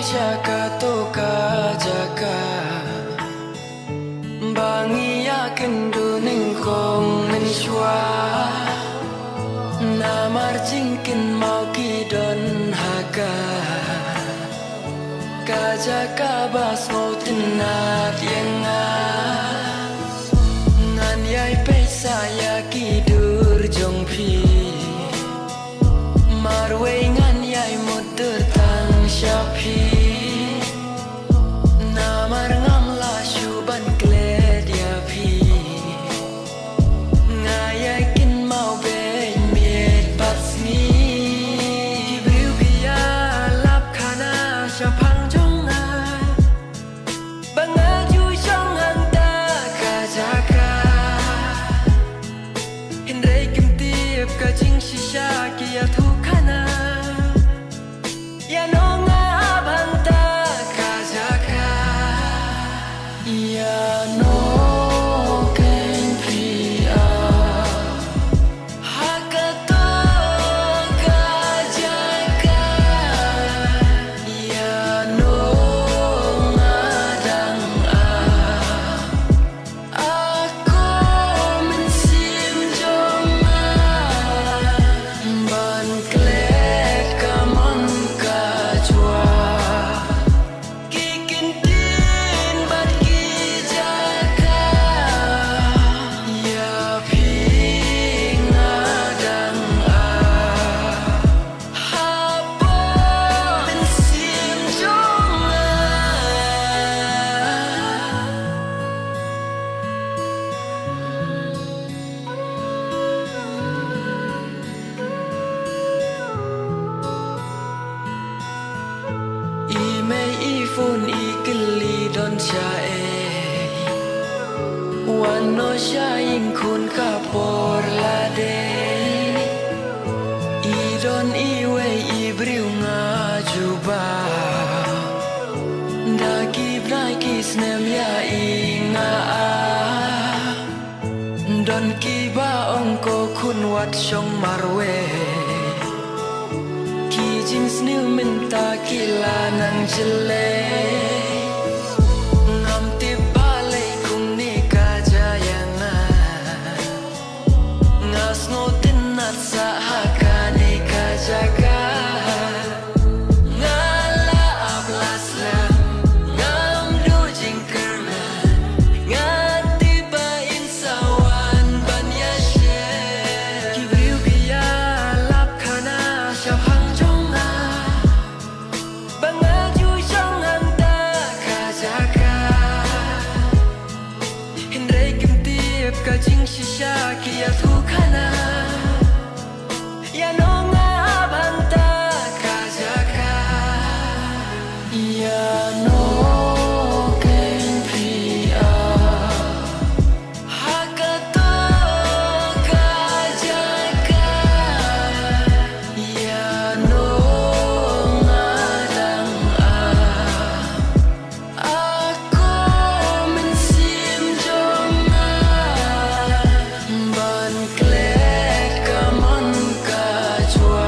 Syaka toka jaka Bangi ya kendu nengkong mensyua Namar jingkin mau kidon haga Kajaka bas mau tenat yang Ngan yai pesa ya kidur jong pi Marwe ngan yai mudur tang syapi Namar ngam la syuban kled ya pi Ngayai kin mau ben miet pasmi Kibriu biya lap kana syapang jonga Bangaju syong anta kajaka Hindray kim tiap kajing shisha kia thukana Ya nonga abanta kajaka Ya no ken pria Hakato kajaka Ya no ngadang Aku mensim jonga Ban klet kamon kajwa Kikin tin bat kijaka Ya ping ngadang Hapo mensim jonga Imei ifun ikeli don chae Wano shaing kun kapor lade Idon iwe ibriu ngajuba Dagi brai kisnem ya inga Don kiba ongko kun wat syong marwe Kijing snil minta kila nang jelek Ngam tibale kung ni kajayanga Ngas ngotin at sa haka ni kajaka Ngala ablas lang Ngam dujing kerman Ngati ba insawan banya share Kibriu biya lap kana syapang jonga Bangaju syong anta kajaka Hindray kim tiap kajing shisha kia thukana Ya nonga abanta kajaka Ya no ken pria Hakato kajaka Ya no ngadang Aku mensim jonga Ban klek kamon kajwa